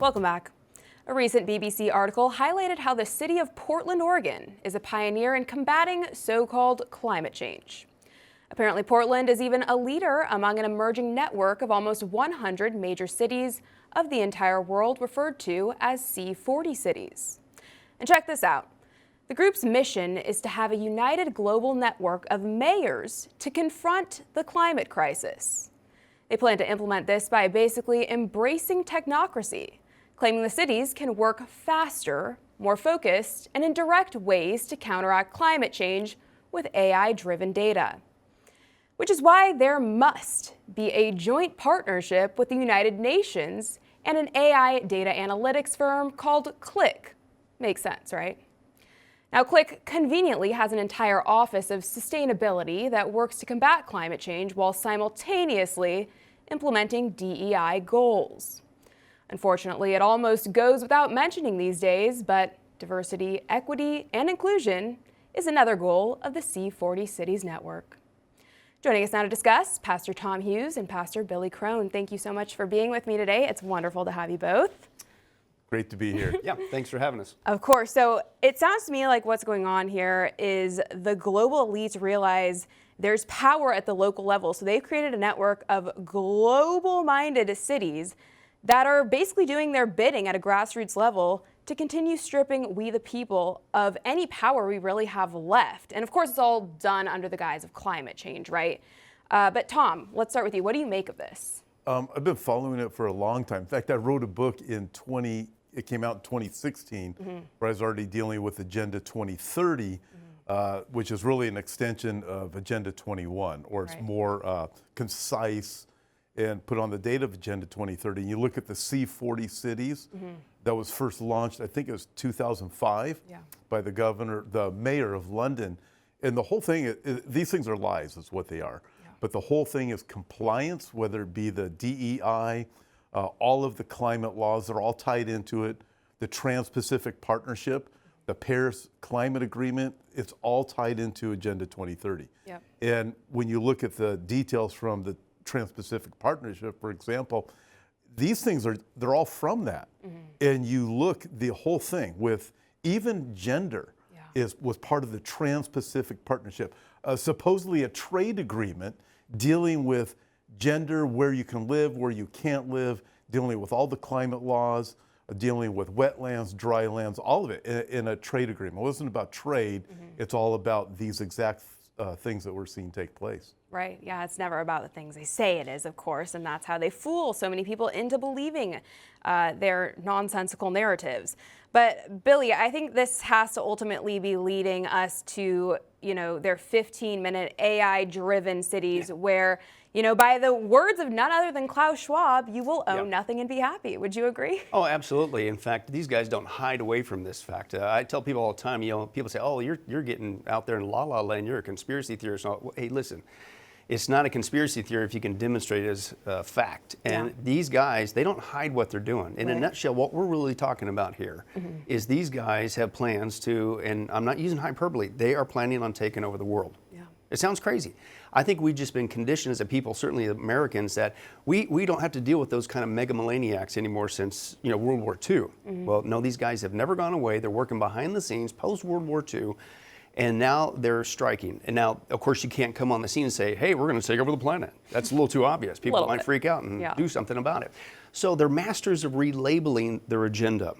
Welcome back. A recent BBC article highlighted how the city of Portland, Oregon is a pioneer in combating so-called climate change. Apparently, Portland is even a leader among an emerging network of almost 100 major cities of the entire world referred to as C40 cities. And check this out. The group's mission is to have a united global network of mayors to confront the climate crisis. They plan to implement this by basically embracing technocracy, claiming the cities can work faster, more focused, and in direct ways to counteract climate change with AI-driven data. Which is why there must be a joint partnership with the United Nations and an AI data analytics firm called Click. Makes sense, right? Now, Click conveniently has an entire office of sustainability that works to combat climate change while simultaneously implementing DEI goals. Unfortunately, it almost goes without mentioning these days, but diversity, equity, and inclusion is another goal of the C40 Cities Network. Joining us now to discuss, Pastor Tom Hughes and Pastor Billy Crone. Thank you so much for being with me today. It's wonderful to have you both. Great to be here. Yeah, thanks for having us. Of course. So it sounds to me like what's going on here is the global elites realize there's power at the local level. So they've created a network of global-minded cities that are basically doing their bidding at a grassroots level to continue stripping we the people of any power we really have left. And of course, it's all done under the guise of climate change, right? But Tom, let's start with you. What do you make of this? I've been following it for a long time. In fact, I wrote a book it came out in 2016, where I was already dealing with Agenda 2030, which is really an extension of Agenda 21, or it's more concise and put on the date of Agenda 2030. And you look at the C40 cities that was first launched, I think it was 2005, by the mayor of London. And the whole thing, these things are lies, is what they are. Yeah. But the whole thing is compliance, whether it be the DEI, all of the climate laws are all tied into it, the Trans-Pacific Partnership, the Paris Climate Agreement, it's all tied into Agenda 2030. Yep. And when you look at the details from the Trans-Pacific Partnership, for example, these things they're all from that. And you look, the whole thing with even gender was part of the Trans-Pacific Partnership, supposedly a trade agreement dealing with gender, where you can live, where you can't live, dealing with all the climate laws, dealing with wetlands, dry lands, all of it in a trade agreement. It wasn't about trade, it's all about these exact things that we're seeing take place. Right, yeah, it's never about the things they say it is, of course, and that's how they fool so many people into believing their nonsensical narratives. But Billy, I think this has to ultimately be leading us to, their 15-minute AI-driven cities where, by the words of none other than Klaus Schwab, you will own nothing and be happy. Would you agree? Oh, absolutely. In fact, these guys don't hide away from this fact. I tell people all the time, people say, oh, you're getting out there in la-la land, you're a conspiracy theorist. Hey, listen. It's not a conspiracy theory if you can demonstrate it as fact. And these guys, they don't hide what they're doing. In a nutshell, what we're really talking about here is these guys have plans to, and I'm not using hyperbole, they are planning on taking over the world. Yeah. It sounds crazy. I think we've just been conditioned as a people, certainly Americans, that we don't have to deal with those kind of megamaniacs anymore since World War II. Well, no, these guys have never gone away. They're working behind the scenes post-World War II. And now they're striking. And now, of course, you can't come on the scene and say, hey, we're going to take over the planet. That's a little too obvious. People might freak out and do something about it. So they're masters of relabeling their agenda.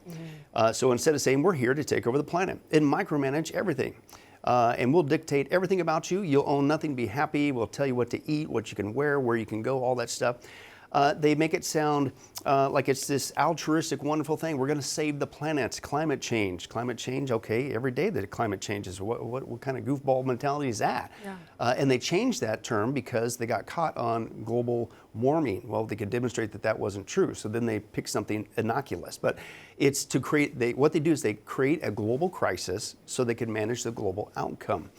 So instead of saying, we're here to take over the planet and micromanage everything. And we'll dictate everything about you. You'll own nothing, be happy. We'll tell you what to eat, what you can wear, where you can go, all that stuff. They make it sound like it's this altruistic, wonderful thing. We're going to save the planet. Climate change. Climate change, okay, every day that climate changes. What kind of goofball mentality is that? Yeah. And they changed that term because they got caught on global warming. Well, they could demonstrate that that wasn't true. So then they picked something innocuous. But it's to create, what they do is they create a global crisis so they can manage the global outcome.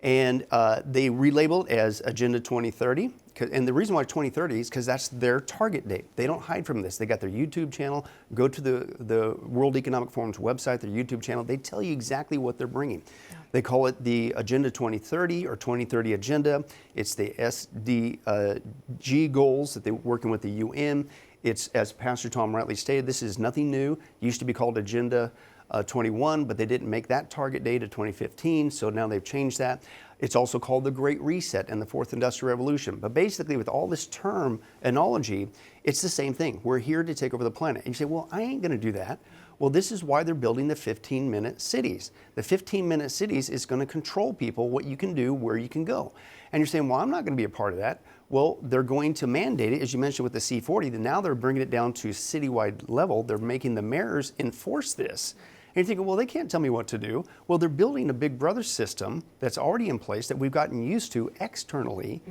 And they relabel it as Agenda 2030. And the reason why 2030 is because that's their target date. They don't hide from this. They got their YouTube channel. Go to the World Economic Forum's website, their YouTube channel. They tell you exactly what they're bringing. Yeah. They call it the Agenda 2030 or 2030 Agenda. It's the SDG goals that they're working with the UN. It's, as Pastor Tom rightly stated, this is nothing new. It used to be called Agenda 21, but they didn't make that target date of 2015, so now they've changed that. It's also called the Great Reset and the Fourth Industrial Revolution. But basically, with all this terminology, it's the same thing. We're here to take over the planet. And you say, well, I ain't going to do that. Well, this is why they're building the 15-minute cities. The 15-minute cities is going to control people, what you can do, where you can go. And you're saying, well, I'm not going to be a part of that. Well, they're going to mandate it, as you mentioned with the C40. Now they're bringing it down to citywide level. They're making the mayors enforce this. And you're thinking, well, they can't tell me what to do. Well, they're building a Big Brother system that's already in place that we've gotten used to externally.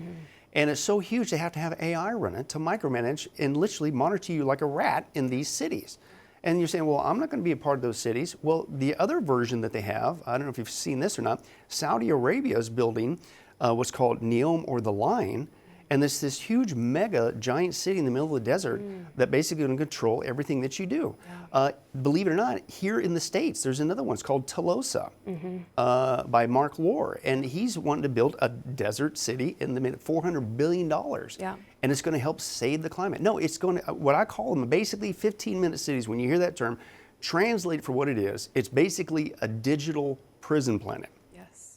And it's so huge they have to have AI run it to micromanage and literally monitor you like a rat in these cities. And you're saying, well, I'm not going to be a part of those cities. Well, the other version that they have, I don't know if you've seen this or not, Saudi Arabia is building what's called Neom, or the Line. And there's this huge mega giant city in the middle of the desert that basically going to control everything that you do. Believe it or not, here in the States, there's another one. It's called Tolosa by Mark Lohr. And he's wanting to build a desert city in the $400 billion. And it's going to help save the climate. No, it's going to, what I call them, basically 15-minute cities. When you hear that term, translate for what it is. It's basically a digital prison planet,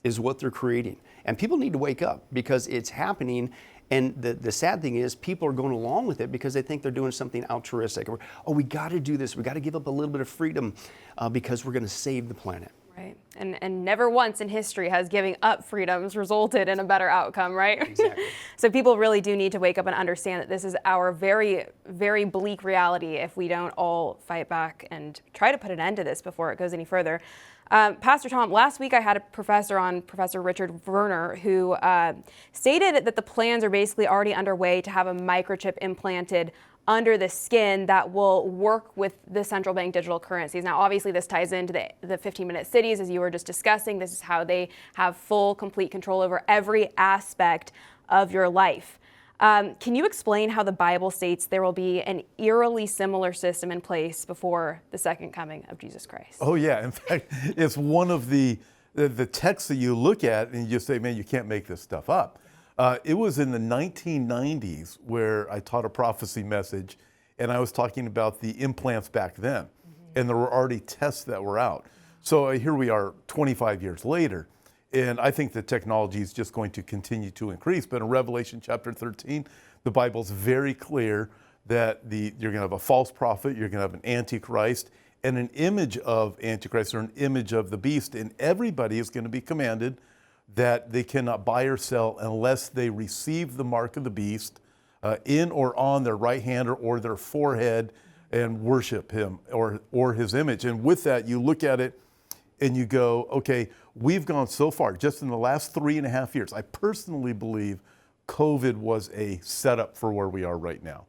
is what they're creating. And people need to wake up because it's happening. And the sad thing is people are going along with it because they think they're doing something altruistic. Or, oh, we got to do this. We got to give up a little bit of freedom because we're going to save the planet. Right. And never once in history has giving up freedoms resulted in a better outcome, right? Exactly. So people really do need to wake up and understand that this is our very, very bleak reality if we don't all fight back and try to put an end to this before it goes any further. Pastor Tom, last week I had a professor on, Professor Richard Werner, who stated that the plans are basically already underway to have a microchip implanted under the skin that will work with the central bank digital currencies. Now, obviously, this ties into the 15-minute cities, as you were just discussing. This is how they have full, complete control over every aspect of your life. Can you explain how the Bible states there will be an eerily similar system in place before the second coming of Jesus Christ? Oh, yeah. In fact, it's one of the texts that you look at and you just say, man, you can't make this stuff up. It was in the 1990s where I taught a prophecy message, and I was talking about the implants back then. And there were already tests that were out. So here we are 25 years later. And I think the technology is just going to continue to increase. But in Revelation chapter 13, the Bible's very clear that you're going to have a false prophet, you're going to have an antichrist, and an image of antichrist or an image of the beast. And everybody is going to be commanded that they cannot buy or sell unless they receive the mark of the beast in or on their right hand or their forehead and worship him or his image. And with that, you look at it and you go, okay, we've gone so far just in the last 3.5 years. I personally believe COVID was a setup for where we are right now.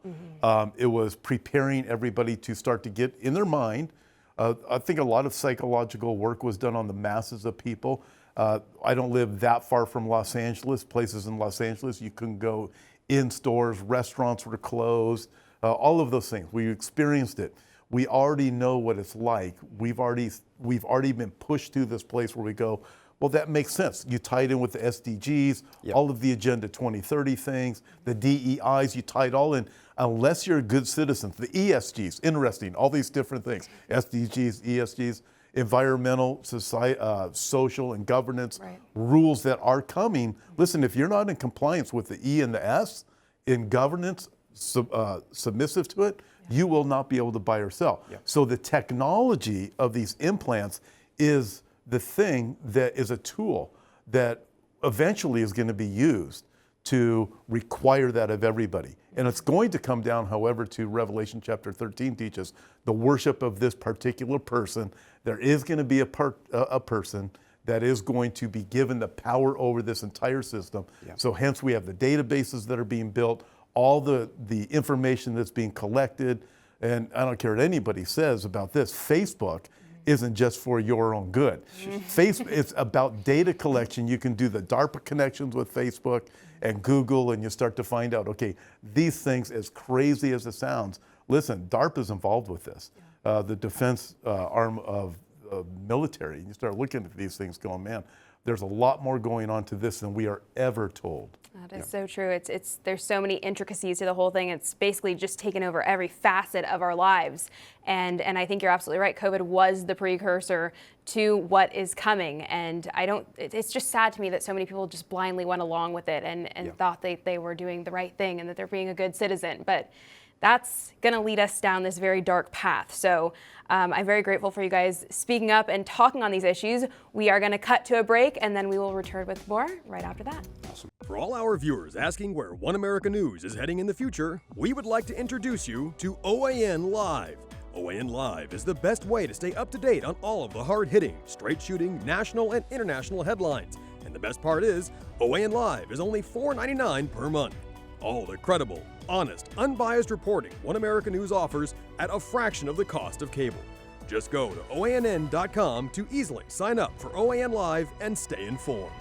It was preparing everybody to start to get in their mind. I think a lot of psychological work was done on the masses of people. I don't live that far from Los Angeles. Places in Los Angeles, you couldn't go in stores, restaurants were closed, all of those things. We experienced it. We already know what it's like. We've already been pushed to this place where we go, well, that makes sense. You tie it in with the SDGs, all of the Agenda 2030 things, the DEIs, you tie it all in. Unless you're a good citizen, the ESGs, interesting, all these different things, SDGs, ESGs, environmental, society, social, and governance rules that are coming. Listen, if you're not in compliance with the E and the S in governance, submissive to it, you will not be able to buy or sell. So the technology of these implants is the thing that is a tool that eventually is going to be used to require that of everybody. And it's going to come down, however, to Revelation chapter 13 teaches the worship of this particular person. There is going to be a person that is going to be given the power over this entire system. So hence we have the databases that are being built, all the information that's being collected. And I don't care what anybody says about this, Facebook isn't just for your own good. It's about data collection. You can do the DARPA connections with Facebook and Google, and you start to find out, okay, these things, as crazy as it sounds, listen, DARPA is involved with this, the defense arm of military. And you start looking at these things going, man, there's a lot more going on to this than we are ever told. That is so true. There's so many intricacies to the whole thing. It's basically just taken over every facet of our lives. And I think you're absolutely right. COVID was the precursor to what is coming. And it's just sad to me that so many people just blindly went along with it and thought they were doing the right thing and that they're being a good citizen. But that's going to lead us down this very dark path. So I'm very grateful for you guys speaking up and talking on these issues. We are going to cut to a break, and then we will return with more right after that. Awesome. For all our viewers asking where One America News is heading in the future, we would like to introduce you to OAN Live. OAN Live is the best way to stay up to date on all of the hard-hitting, straight-shooting, national and international headlines. And the best part is, OAN Live is only $4.99 per month. All the credible, honest, unbiased reporting One America News offers at a fraction of the cost of cable. Just go to OANN.com to easily sign up for OAN Live and stay informed.